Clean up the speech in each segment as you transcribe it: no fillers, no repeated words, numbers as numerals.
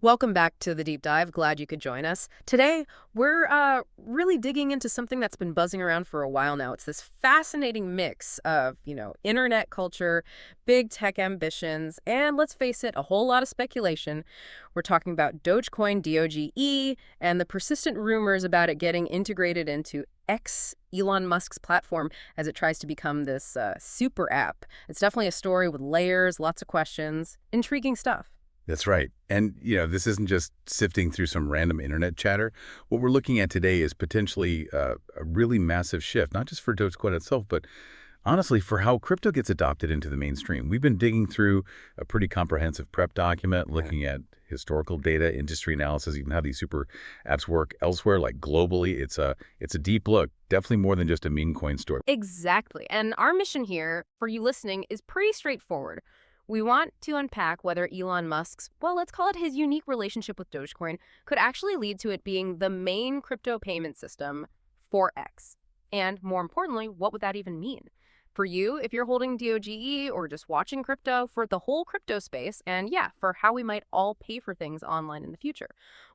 Welcome back to the Deep Dive. Glad you could join us. Today, we're really digging into something that's been buzzing around for a while now. It's this fascinating mix of, internet culture, big tech ambitions, and let's face it, a whole lot of speculation. We're talking about Dogecoin, DOGE, and the persistent rumors about it getting integrated into X, Elon Musk's platform, as it tries to become this super app. It's definitely a story with layers, lots of questions, intriguing stuff. That's right. And, this isn't just sifting through some random internet chatter. What we're looking at today is potentially a really massive shift, not just for Dogecoin itself, but honestly for how crypto gets adopted into the mainstream. We've been digging through a pretty comprehensive prep document, looking at historical data, industry analysis, even how these super apps work elsewhere, like globally. It's a deep look, definitely more than just a meme coin story. Exactly. And our mission here, for you listening, is pretty straightforward. We want to unpack whether Elon Musk's, well, let's call it his unique relationship with Dogecoin, could actually lead to it being the main crypto payment system for X. And more importantly, what would that even mean? For you, if you're holding DOGE or just watching crypto, for the whole crypto space, and yeah, for how we might all pay for things online in the future.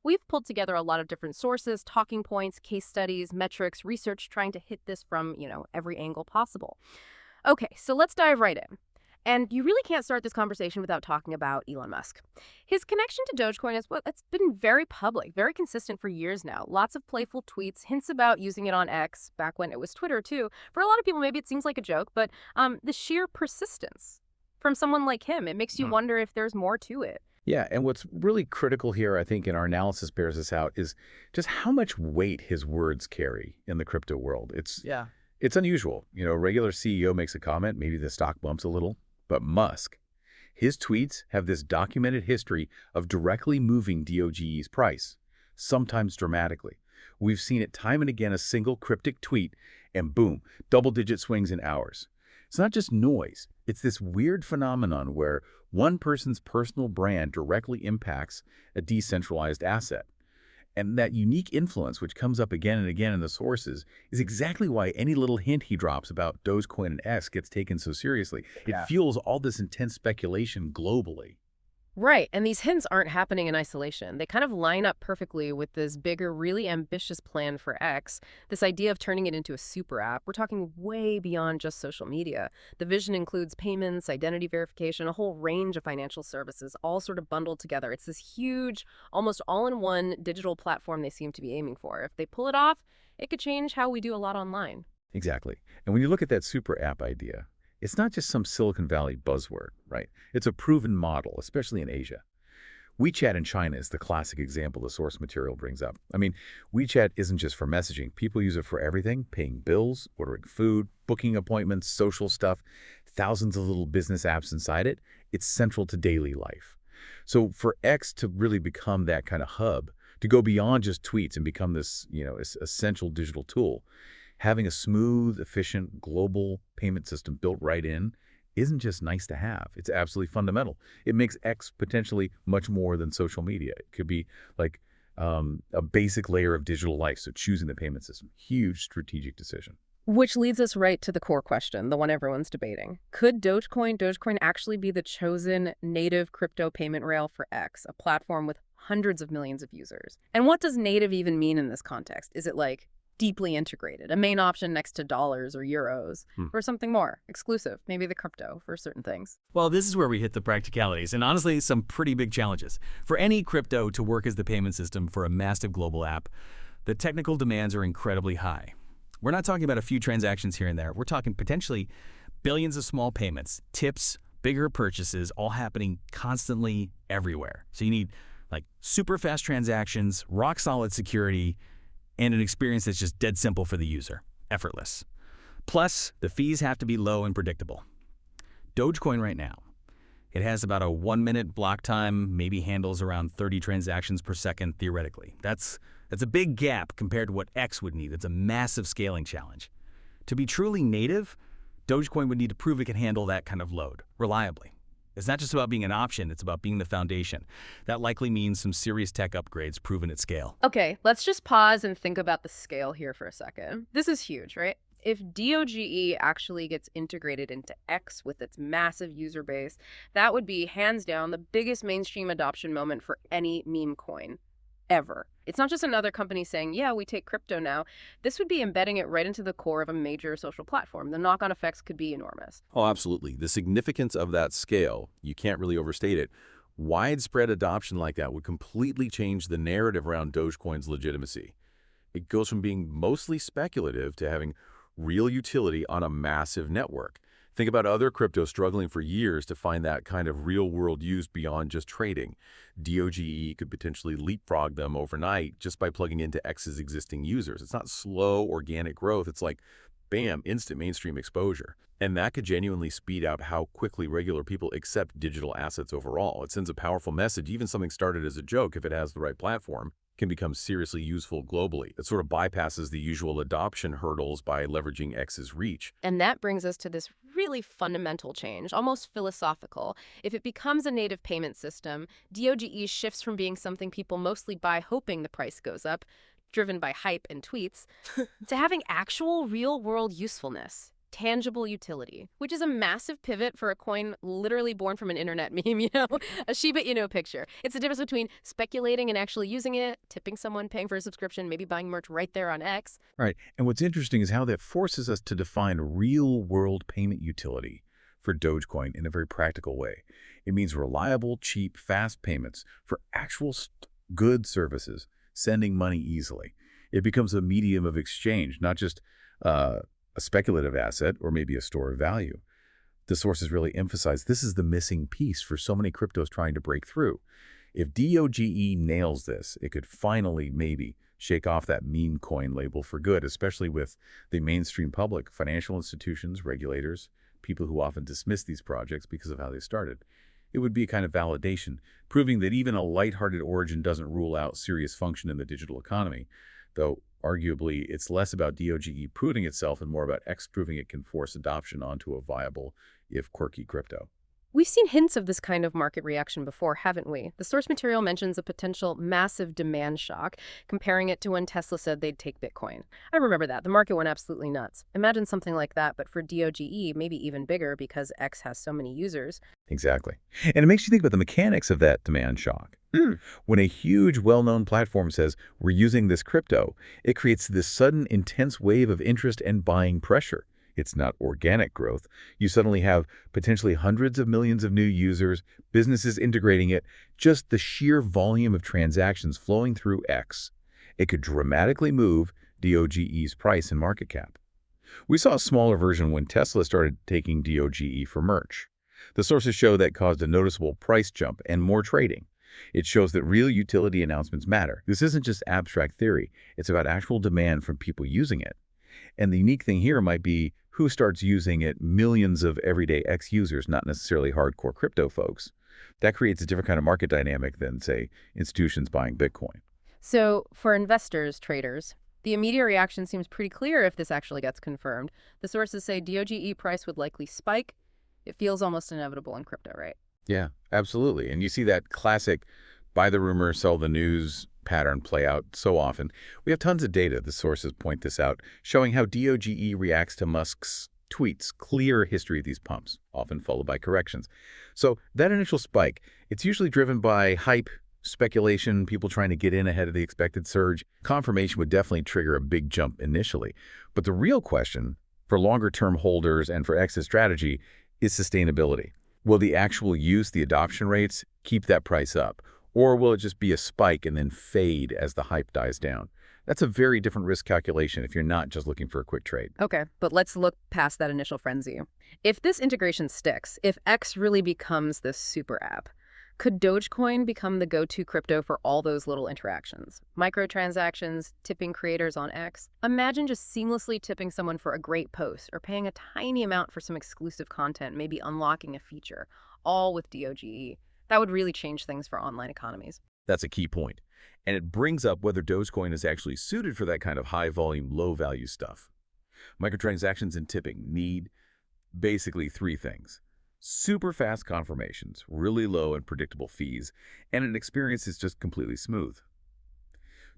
We've pulled together a lot of different sources, talking points, case studies, metrics, research, trying to hit this from, every angle possible. Okay, so let's dive right in. And you really can't start this conversation without talking about Elon Musk. His connection to Dogecoin is it's been very public, very consistent for years now. Lots of playful tweets, hints about using it on X, back when it was Twitter too. For a lot of people, maybe it seems like a joke, but the sheer persistence from someone like him, it makes you wonder if there's more to it. Yeah, and what's really critical here, I think, in our analysis bears this out, is just how much weight his words carry in the crypto world. It's unusual. A regular CEO makes a comment, maybe the stock bumps a little. But Musk, his tweets have this documented history of directly moving DOGE's price, sometimes dramatically. We've seen it time and again, a single cryptic tweet, and boom, double-digit swings in hours. It's not just noise. It's this weird phenomenon where one person's personal brand directly impacts a decentralized asset. And that unique influence, which comes up again and again in the sources, is exactly why any little hint he drops about Dogecoin and X gets taken so seriously. It fuels all this intense speculation globally. Right, and these hints aren't happening in isolation. They kind of line up perfectly with this bigger, really ambitious plan for X, this idea of turning it into a super app. We're talking way beyond just social media. The vision includes payments, identity verification, a whole range of financial services, all sort of bundled together. It's this huge, almost all-in-one digital platform they seem to be aiming for. If they pull it off, it could change how we do a lot online. Exactly. And when you look at that super app idea, it's not just some Silicon Valley buzzword, right? It's a proven model, especially in Asia. WeChat in China is the classic example the source material brings up. I mean, WeChat isn't just for messaging. People use it for everything, paying bills, ordering food, booking appointments, social stuff, thousands of little business apps inside it. It's central to daily life. So for X to really become that kind of hub, to go beyond just tweets and become this, essential digital tool, having a smooth, efficient, global payment system built right in isn't just nice to have. It's absolutely fundamental. It makes X potentially much more than social media. It could be like a basic layer of digital life, so choosing the payment system. Huge strategic decision. Which leads us right to the core question, the one everyone's debating. Could Dogecoin actually be the chosen native crypto payment rail for X, a platform with hundreds of millions of users? And what does native even mean in this context? Is it like deeply integrated, a main option next to dollars or euros, or something more exclusive, maybe the crypto for certain things? Well, this is where we hit the practicalities and honestly some pretty big challenges. For any crypto to work as the payment system for a massive global app, the technical demands are incredibly high. We're not talking about a few transactions here and there. We're talking potentially billions of small payments, tips, bigger purchases, all happening constantly everywhere. So you need like super fast transactions, rock solid security, and an experience that's just dead simple for the user, effortless. Plus, the fees have to be low and predictable. Dogecoin right now, it has about a 1-minute block time, maybe handles around 30 transactions per second theoretically. That's a big gap compared to what X would need. It's a massive scaling challenge. To be truly native, Dogecoin would need to prove it can handle that kind of load reliably. It's not just about being an option, it's about being the foundation. That likely means some serious tech upgrades proven at scale. Okay, let's just pause and think about the scale here for a second. This is huge, right? If DOGE actually gets integrated into X with its massive user base, that would be hands down the biggest mainstream adoption moment for any meme coin ever. It's not just another company saying, yeah, we take crypto now. This would be embedding it right into the core of a major social platform. The knock-on effects could be enormous. Oh, absolutely. The significance of that scale, you can't really overstate it. Widespread adoption like that would completely change the narrative around Dogecoin's legitimacy. It goes from being mostly speculative to having real utility on a massive network. Think about other crypto struggling for years to find that kind of real-world use beyond just trading. DOGE could potentially leapfrog them overnight just by plugging into X's existing users. It's not slow, organic growth. It's like, bam, instant mainstream exposure. And that could genuinely speed up how quickly regular people accept digital assets overall. It sends a powerful message. Even something started as a joke, if it has the right platform, can become seriously useful globally. It sort of bypasses the usual adoption hurdles by leveraging X's reach. And that brings us to this really fundamental change, almost philosophical. If it becomes a native payment system, DOGE shifts from being something people mostly buy hoping the price goes up, driven by hype and tweets, to having actual real-world usefulness. Tangible utility, which is a massive pivot for a coin literally born from an internet meme, a Shiba Inu picture. It's the difference between speculating and actually using it, tipping someone, paying for a subscription, maybe buying merch right there on X. Right. And what's interesting is how that forces us to define real-world payment utility for Dogecoin in a very practical way. It means reliable, cheap, fast payments for actual good services, sending money easily. It becomes a medium of exchange, not just a speculative asset or maybe a store of value. The sources really emphasize this is the missing piece for so many cryptos trying to break through. If DOGE nails this, it could finally maybe shake off that meme coin label for good, especially with the mainstream public, financial institutions, regulators, people who often dismiss these projects because of how they started. It would be a kind of validation, proving that even a lighthearted origin doesn't rule out serious function in the digital economy, though arguably it's less about DOGE proving itself and more about X proving it can force adoption onto a viable, if quirky, crypto. We've seen hints of this kind of market reaction before, haven't we? The source material mentions a potential massive demand shock, comparing it to when Tesla said they'd take Bitcoin. I remember that. The market went absolutely nuts. Imagine something like that, but for DOGE, maybe even bigger because X has so many users. Exactly. And it makes you think about the mechanics of that demand shock. When a huge, well-known platform says, we're using this crypto, it creates this sudden, intense wave of interest and buying pressure. It's not organic growth. You suddenly have potentially hundreds of millions of new users, businesses integrating it, just the sheer volume of transactions flowing through X. It could dramatically move DOGE's price and market cap. We saw a smaller version when Tesla started taking DOGE for merch. The sources show that caused a noticeable price jump and more trading. It shows that real utility announcements matter. This isn't just abstract theory. It's about actual demand from people using it. And the unique thing here might be who starts using it, millions of everyday X users, not necessarily hardcore crypto folks. That creates a different kind of market dynamic than, say, institutions buying Bitcoin. So for investors, traders, the immediate reaction seems pretty clear if this actually gets confirmed. The sources say DOGE price would likely spike. It feels almost inevitable in crypto, right? Yeah, absolutely. And you see that classic buy the rumor, sell the news pattern play out so often. We have tons of data, the sources point this out, showing how DOGE reacts to Musk's tweets, clear history of these pumps, often followed by corrections. So that initial spike, it's usually driven by hype, speculation, people trying to get in ahead of the expected surge. Confirmation would definitely trigger a big jump initially. But the real question for longer-term holders and for X's strategy is sustainability. Will the actual use, the adoption rates, keep that price up? Or will it just be a spike and then fade as the hype dies down? That's a very different risk calculation if you're not just looking for a quick trade. Okay, but let's look past that initial frenzy. If this integration sticks, if X really becomes this super app, could Dogecoin become the go-to crypto for all those little interactions? Microtransactions, tipping creators on X. Imagine just seamlessly tipping someone for a great post or paying a tiny amount for some exclusive content, maybe unlocking a feature, all with DOGE. That would really change things for online economies. That's a key point. And it brings up whether Dogecoin is actually suited for that kind of high-volume, low-value stuff. Microtransactions and tipping need basically three things. Super fast confirmations, really low and predictable fees, and an experience is just completely smooth.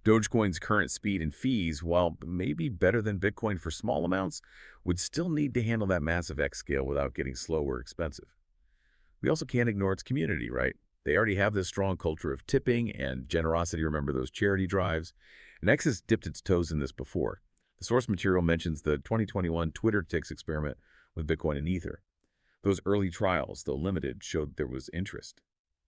Dogecoin's current speed and fees, while maybe better than Bitcoin for small amounts, would still need to handle that massive X scale without getting slow or expensive. We also can't ignore its community, right? They already have this strong culture of tipping and generosity. Remember those charity drives? And X has dipped its toes in this before. The source material mentions the 2021 Twitter ticks experiment with Bitcoin and Ether. Those early trials, though limited, showed there was interest.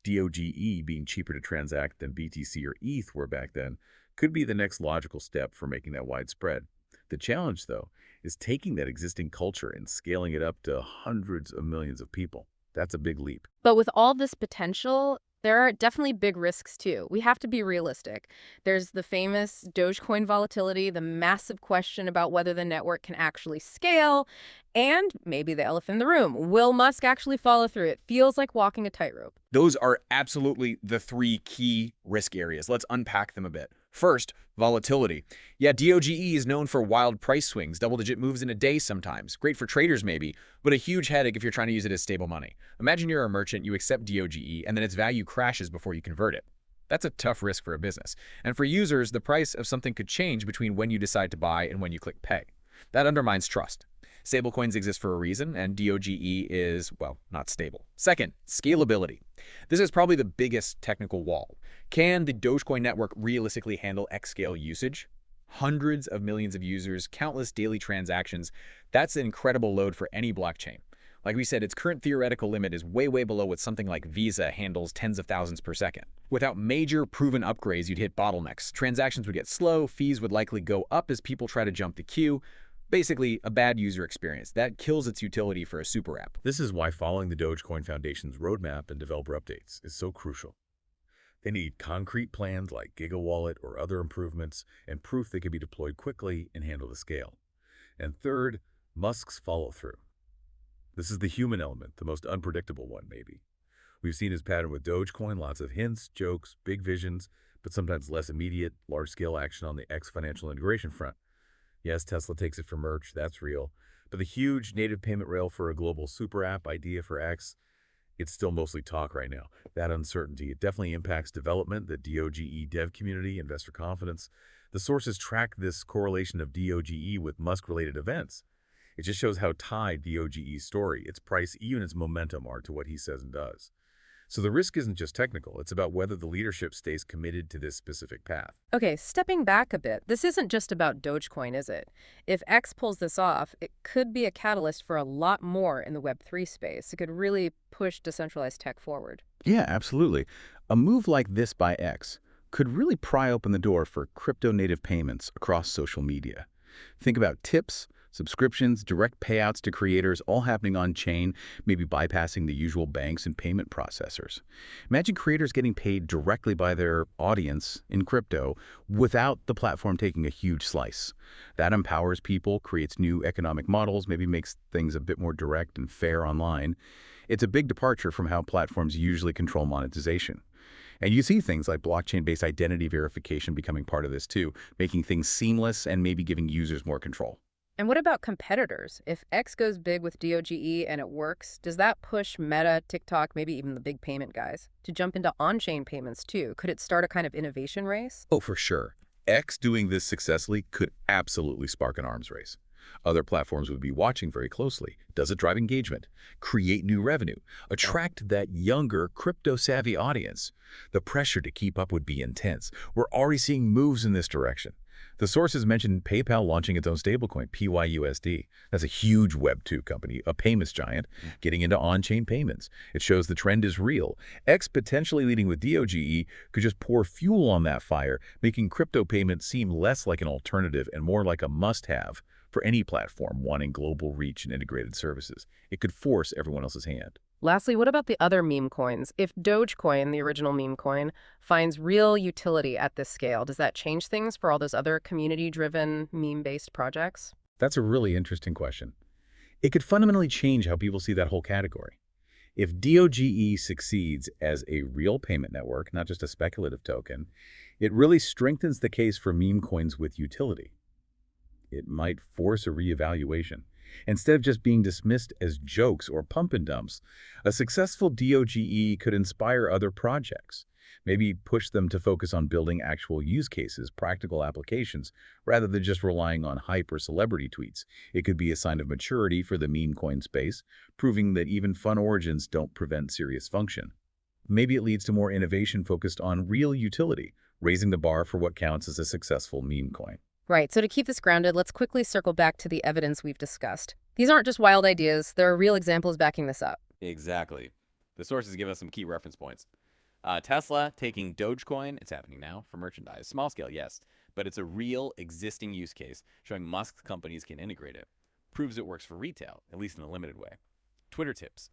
DOGE being cheaper to transact than BTC or ETH were back then could be the next logical step for making that widespread. The challenge, though, is taking that existing culture and scaling it up to hundreds of millions of people. That's a big leap. But with all this potential, there are definitely big risks too. We have to be realistic. There's the famous Dogecoin volatility, the massive question about whether the network can actually scale, and maybe the elephant in the room. Will Musk actually follow through? It feels like walking a tightrope. Those are absolutely the three key risk areas. Let's unpack them a bit. First, volatility. Yeah, DOGE is known for wild price swings, double-digit moves in a day sometimes. Great for traders maybe, but a huge headache if you're trying to use it as stable money. Imagine you're a merchant, you accept DOGE, and then its value crashes before you convert it. That's a tough risk for a business. And for users, the price of something could change between when you decide to buy and when you click pay. That undermines trust. Stablecoins exist for a reason, and DOGE is, well, not stable. Second, scalability. This is probably the biggest technical wall. Can the Dogecoin network realistically handle X-scale usage? Hundreds of millions of users, countless daily transactions. That's an incredible load for any blockchain. Like we said, its current theoretical limit is way below what something like Visa handles tens of thousands per second. Without major proven upgrades, you'd hit bottlenecks. Transactions would get slow, fees would likely go up as people try to jump the queue. Basically, a bad user experience. That kills its utility for a super app. This is why following the Dogecoin Foundation's roadmap and developer updates is so crucial. They need concrete plans like GigaWallet or other improvements and proof they can be deployed quickly and handle the scale. And third, Musk's follow-through. This is the human element, the most unpredictable one, maybe. We've seen his pattern with Dogecoin, lots of hints, jokes, big visions, but sometimes less immediate, large-scale action on the X financial integration front. Yes, Tesla takes it for merch, that's real. But the huge native payment rail for a global super app idea for X, it's still mostly talk right now. That uncertainty, it definitely impacts development, the DOGE dev community, investor confidence. The sources track this correlation of DOGE with Musk-related events. It just shows how tied DOGE's story, its price, even its momentum are to what he says and does. So the risk isn't just technical, it's about whether the leadership stays committed to this specific path. Okay, stepping back a bit, this isn't just about Dogecoin, is it? If X pulls this off, it could be a catalyst for a lot more in the Web3 space. It could really push decentralized tech forward. Yeah, absolutely. A move like this by X could really pry open the door for crypto-native payments across social media. Think about tips, subscriptions, direct payouts to creators, all happening on-chain, maybe bypassing the usual banks and payment processors. Imagine creators getting paid directly by their audience in crypto without the platform taking a huge slice. That empowers people, creates new economic models, maybe makes things a bit more direct and fair online. It's a big departure from how platforms usually control monetization. And you see things like blockchain-based identity verification becoming part of this too, making things seamless and maybe giving users more control. And what about competitors? If X goes big with DOGE and it works, does that push Meta, TikTok, maybe even the big payment guys to jump into on-chain payments too? Could it start a kind of innovation race? Oh, for sure. X doing this successfully could absolutely spark an arms race. Other platforms would be watching very closely. Does it drive engagement? Create new revenue? Attract that younger, crypto-savvy audience? The pressure to keep up would be intense. We're already seeing moves in this direction. The sources mentioned PayPal launching its own stablecoin, PYUSD. That's a huge Web2 company, a payments giant, getting into on-chain payments. It shows the trend is real. X potentially leading with DOGE could just pour fuel on that fire, making crypto payments seem less like an alternative and more like a must-have for any platform wanting global reach and integrated services. It could force everyone else's hand. Lastly, what about the other meme coins? If Dogecoin, the original meme coin, finds real utility at this scale, does that change things for all those other community-driven, meme-based projects? That's a really interesting question. It could fundamentally change how people see that whole category. If DOGE succeeds as a real payment network, not just a speculative token, it really strengthens the case for meme coins with utility. It might force a reevaluation. Instead of just being dismissed as jokes or pump and dumps, a successful DOGE could inspire other projects. Maybe push them to focus on building actual use cases, practical applications, rather than just relying on hype or celebrity tweets. It could be a sign of maturity for the meme coin space, proving that even fun origins don't prevent serious function. Maybe it leads to more innovation focused on real utility, raising the bar for what counts as a successful meme coin. Right, so to keep this grounded, let's quickly circle back to the evidence we've discussed. These aren't just wild ideas, there are real examples backing this up. Exactly. The sources give us some key reference points. Tesla taking Dogecoin, it's happening now, for merchandise. Small scale, yes, but it's a real existing use case showing Musk's companies can integrate it. Proves it works for retail, at least in a limited way. Twitter tips.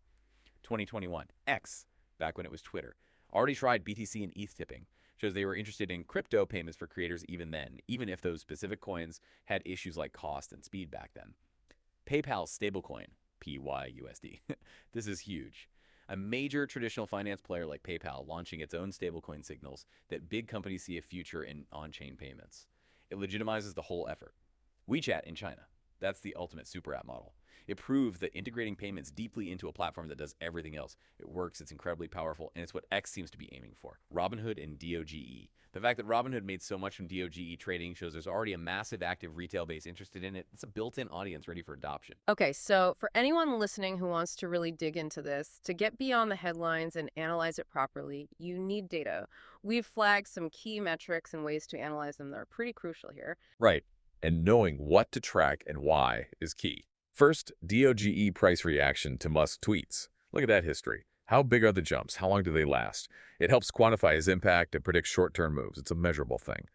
2021. X, back when it was Twitter, already tried BTC and ETH tipping. Shows they were interested in crypto payments for creators even then, even if those specific coins had issues like cost and speed back then. PayPal's stablecoin, PYUSD. This is huge. A major traditional finance player like PayPal launching its own stablecoin signals that big companies see a future in on-chain payments. It legitimizes the whole effort. WeChat in China. That's the ultimate super app model. It proved that integrating payments deeply into a platform that does everything else. It works, it's incredibly powerful, and it's what X seems to be aiming for. Robinhood and DOGE. The fact that Robinhood made so much from DOGE trading shows there's already a massive active retail base interested in it. It's a built-in audience ready for adoption. Okay, so for anyone listening who wants to really dig into this, to get beyond the headlines and analyze it properly, you need data. We've flagged some key metrics and ways to analyze them that are pretty crucial here. Right. And knowing what to track and why is key. First, DOGE price reaction to Musk tweets. Look at that history. How big are the jumps? How long do they last? It helps quantify his impact and predict short-term moves. It's a measurable thing.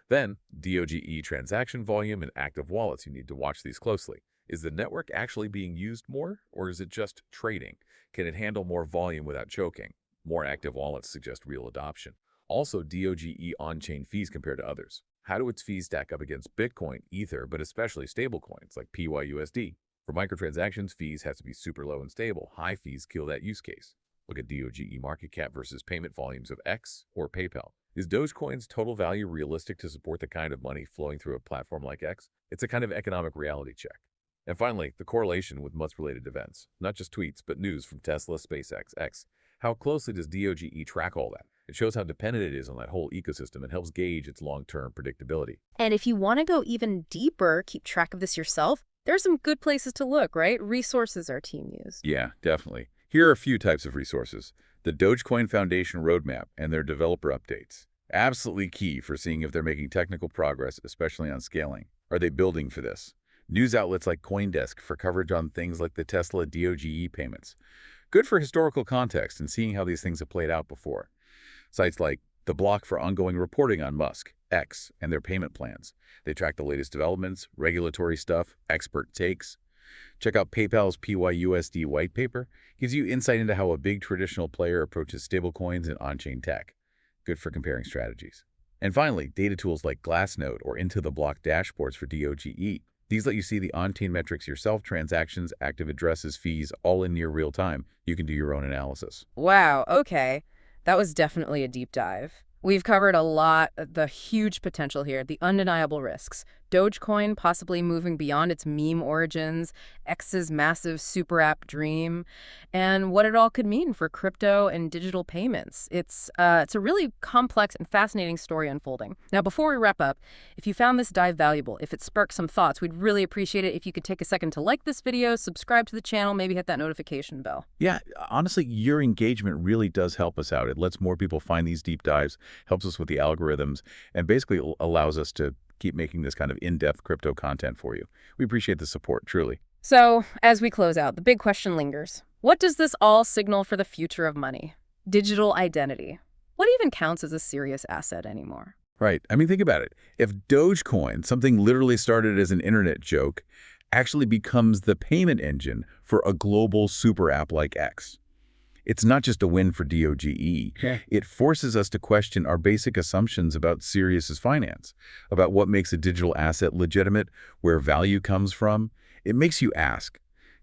Then, DOGE transaction volume and active wallets. You need to watch these closely. Is the network actually being used more, or is it just trading? Can it handle more volume without choking? More active wallets suggest real adoption. Also, DOGE on-chain fees compared to others. How do its fees stack up against Bitcoin, Ether, but especially stablecoins like PYUSD? For microtransactions, fees have to be super low and stable. High fees kill that use case. Look at DOGE market cap versus payment volumes of X or PayPal. Is Dogecoin's total value realistic to support the kind of money flowing through a platform like X? It's a kind of economic reality check. And finally, the correlation with Musk-related events. Not just tweets, but news from Tesla, SpaceX, X. How closely does DOGE track all that? It shows how dependent it is on that whole ecosystem and helps gauge its long-term predictability. And if you want to go even deeper, keep track of this yourself, there are some good places to look, right? Resources our team used. Yeah, definitely. Here are a few types of resources. The Dogecoin Foundation Roadmap and their developer updates. Absolutely key for seeing if they're making technical progress, especially on scaling. Are they building for this? News outlets like CoinDesk for coverage on things like the Tesla DOGE payments. Good for historical context and seeing how these things have played out before. Sites like The Block for ongoing reporting on Musk, X, and their payment plans. They track the latest developments, regulatory stuff, expert takes. Check out PayPal's PYUSD white paper. Gives you insight into how a big traditional player approaches stablecoins and on-chain tech. Good for comparing strategies. And finally, data tools like Glassnode or Into the Block dashboards for DOGE. These let you see the on-chain metrics yourself, transactions, active addresses, fees, all in near real time. You can do your own analysis. Wow, okay. That was definitely a deep dive. We've covered a lot, the huge potential here, the undeniable risks. Dogecoin possibly moving beyond its meme origins, X's massive super app dream, and what it all could mean for crypto and digital payments. It's a really complex and fascinating story unfolding. Now, before we wrap up, if you found this dive valuable, if it sparked some thoughts, we'd really appreciate it if you could take a second to like this video, subscribe to the channel, maybe hit that notification bell. Yeah, honestly, your engagement really does help us out. It lets more people find these deep dives, helps us with the algorithms, and basically allows us to keep making this kind of in-depth crypto content for you. We appreciate the support, truly. So, as we close out, the big question lingers. What does this all signal for the future of money? Digital identity. What even counts as a serious asset anymore? Right. I mean, think about it. If Dogecoin, something literally started as an internet joke, actually becomes the payment engine for a global super app like X, it's not just a win for DOGE. It forces us to question our basic assumptions about serious finance, about what makes a digital asset legitimate, where value comes from. It makes you ask,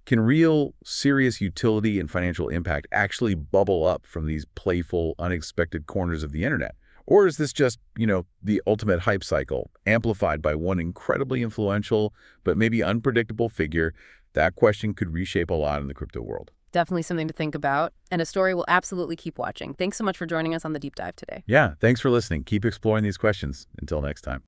can real, serious utility and financial impact actually bubble up from these playful, unexpected corners of the internet? Or is this just, the ultimate hype cycle, amplified by one incredibly influential but maybe unpredictable figure That question could reshape a lot in the crypto world. Definitely something to think about, and a story we'll absolutely keep watching. Thanks so much for joining us on the deep dive today. Yeah, thanks for listening. Keep exploring these questions. Until next time.